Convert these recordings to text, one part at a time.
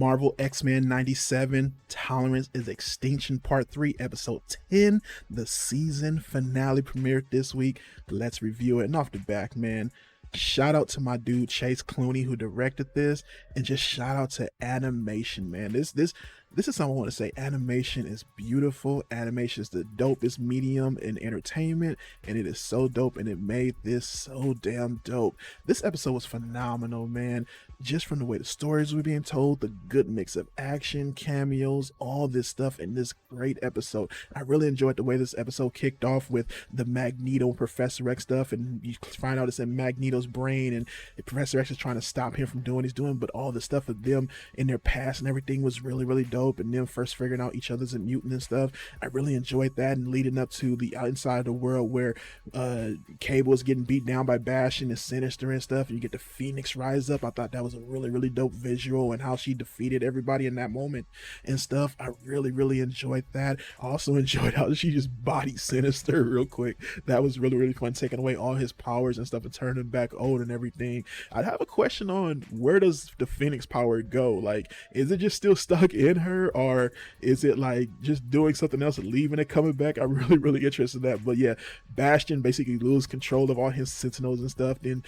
Marvel X-Men 97, Tolerance is Extinction Part 3, Episode 10. The season finale premiered this week. Let's review it. And off the back, man, shout out to my dude Chase Clooney who directed this, and just shout out to animation, man. This is something I want to say. Animation is beautiful. Animation is the dopest medium in entertainment, and it is so dope, and it made this so damn dope. This episode was phenomenal, man. Just from the way the stories were being told, the good mix of action, cameos, all this stuff in this great episode. I really enjoyed the way this episode kicked off with the Magneto and Professor X stuff, and you find out it's in Magneto's brain, and Professor X is trying to stop him from doing what he's doing, but all the stuff of them in their past and everything was really, really dope, and them first figuring out each other's a mutant and stuff. I really enjoyed that, and leading up to the inside of the world where Cable is getting beat down by Bastion and Sinister and stuff, and you get the Phoenix rise up. I thought that was a really, really dope visual, and how she defeated everybody in that moment and stuff. I really, really enjoyed that. I also enjoyed how she just bodied Sinister real quick. That was really, really fun, taking away all his powers and stuff and turning him back old and everything. I'd have a question on, where does the Phoenix power go? Like, is it just still stuck in her, or is it like just doing something else and leaving it, coming back? I'm really, really interested in that. But yeah, Bastion basically loses control of all his Sentinels and stuff, then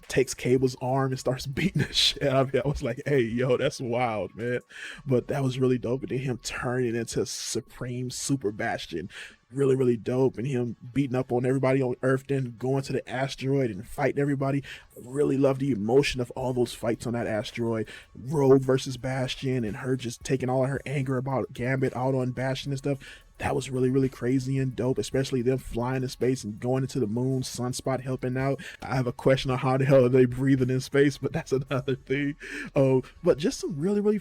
takes Cable's arm and starts beating the shit out of it. I was like, hey, yo, that's wild, man. But that was really dope. And then him turning into Supreme Super Bastion, really, really dope. And him beating up on everybody on Earth, then going to the asteroid and fighting everybody. Really love the emotion of all those fights on that asteroid. Rogue versus Bastion, and her just taking all of her anger about Gambit out on Bastion and stuff. That was really, really crazy and dope, especially them flying in space and going into the moon, Sunspot helping out. I have a question on how the hell are they breathing in space, but that's another thing. Oh, but just some really, really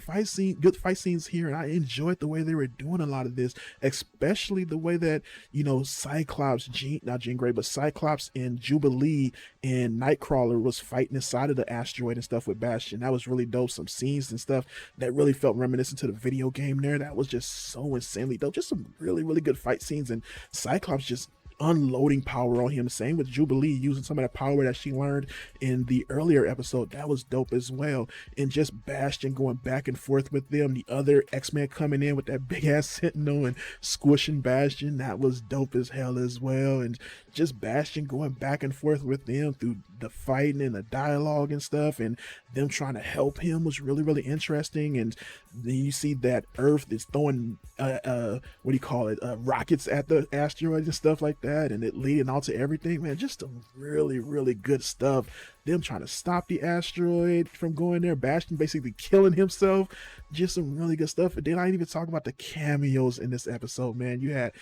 good fight scenes here, and I enjoyed the way they were doing a lot of this, especially the way that, you know, Cyclops, not Jean Grey, but Cyclops and Jubilee and Nightcrawler was fighting inside of the asteroid and stuff with Bastion. That was really dope. Some scenes and stuff that really felt reminiscent to the video game there. That was just so insanely dope. Just some really, really good fight scenes, and Cyclops just unloading power on him. Same with Jubilee using some of that power that she learned in the earlier episode. That was dope as well. And just Bastion going back and forth with them, the other X-Men coming in with that big ass Sentinel and squishing Bastion. That was dope as hell as well. And just Bastion going back and forth with them through the fighting and the dialogue and stuff, and them trying to help him was really, really interesting. And then you see that Earth is throwing what do you call it, rockets at the asteroids and stuff like that, and it leading out to everything, man. Just some really, really good stuff. Them trying to stop the asteroid from going there, Bastion basically killing himself. Just some really good stuff. And then I didn't even talk about the cameos in this episode, man. You had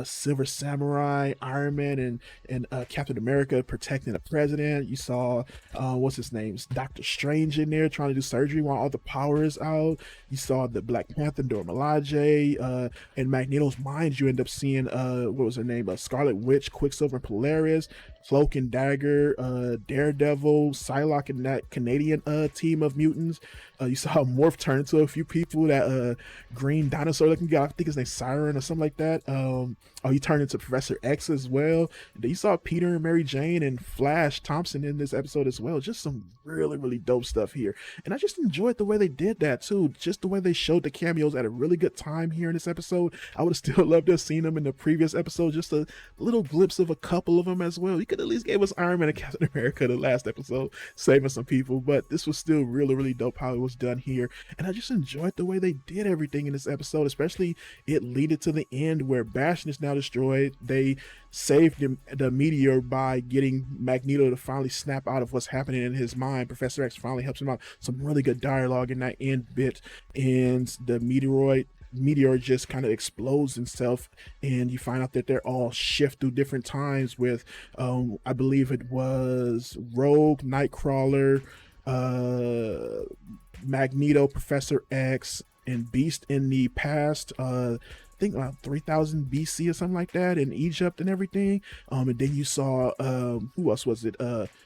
Silver Samurai, Iron Man, and Captain America protecting the president. You saw what's his name, Doctor Strange in there trying to do surgery while all the power is out. You saw the Black Panther, Dora Milaje, and Magneto's mind. You end up seeing what was her name, Scarlet Witch, Quicksilver, and Polaris, Cloak and Dagger, Daredevil, Psylocke, and that Canadian team of mutants. You saw Morph turn into a few people. That green dinosaur looking guy, I think his name's Siren or something like that. He turned into Professor X as well. And then you saw Peter and Mary Jane and Flash Thompson in this episode as well. Just some really, really dope stuff here. And I just enjoyed the way they did that too. Just the way they showed the cameos at a really good time here in this episode. I would have still loved to have seen them in the previous episode. Just a little glimpse of a couple of them as well. You could at least give us Iron Man and Captain America the last episode, saving some people, but this was still really, really dope how it was done here. And I just enjoyed the way they did everything in this episode, especially it leading to the end where Bastion is now destroyed. They saved the meteor by getting Magneto to finally snap out of what's happening in his mind. Professor X finally helps him out. Some really good dialogue in that end bit, and the meteor just kind of explodes itself, and you find out that they're all shift through different times with I believe it was Rogue, Nightcrawler, Magneto, Professor X, and Beast in the past. I think around 3000 BC or something like that in Egypt and everything. And then you saw who else was it?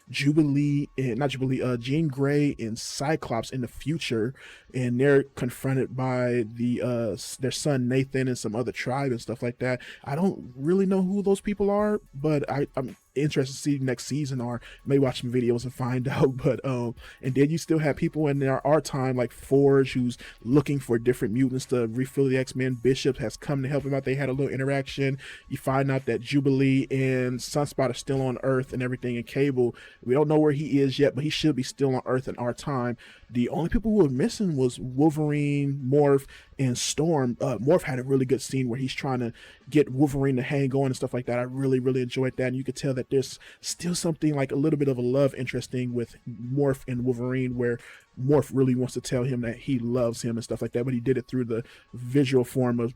Jubilee and not Jubilee, Jean Grey and Cyclops in the future, and they're confronted by their son Nathan and some other tribe and stuff like that. I don't really know who those people are, but I'm interested to see next season, or maybe watch some videos and find out. But and then you still have people in our time like Forge, who's looking for different mutants to refill the X-Men. Bishop has come to help him out. They had a little interaction. You find out that Jubilee and Sunspot are still on Earth and everything, and Cable, we don't know where he is yet, but he should be still on Earth in our time. The only people who were missing was Wolverine, Morph, and Storm. Morph had a really good scene where he's trying to get Wolverine to hang on and stuff like that. I really, really enjoyed that. And you could tell that there's still something like a little bit of a love interesting with Morph and Wolverine, where Morph really wants to tell him that he loves him and stuff like that, but he did it through the visual form of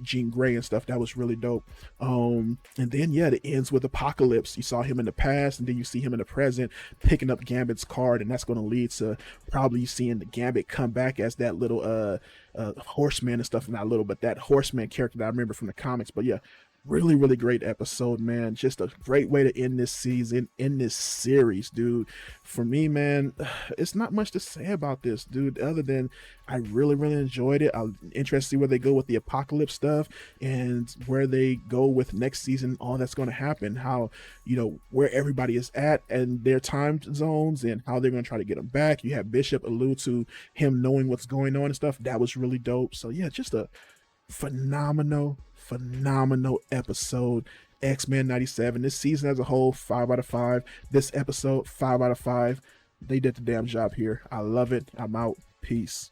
Jean Grey and stuff. That was really dope. And then, yeah, it ends with Apocalypse. You saw him in the past, and then you see him in the present picking up Gambit's card, and that's going to lead to probably seeing the Gambit come back as that little horseman and stuff. Not little, but that horseman character that I remember from the comics. But yeah, really, really great episode, man. Just a great way to end this season, in this series, dude. For me, man, it's not much to say about this, dude, other than I really, really enjoyed it. I'm interested to see where they go with the Apocalypse stuff and where they go with next season, all that's going to happen, how, you know, where everybody is at and their time zones and how they're going to try to get them back. You have Bishop allude to him knowing what's going on and stuff. That was really dope. So yeah, just a phenomenal episode. X-Men 97. This season as a whole, 5 out of 5. This episode, 5 out of 5. They did the damn job here. I love it. I'm out. Peace.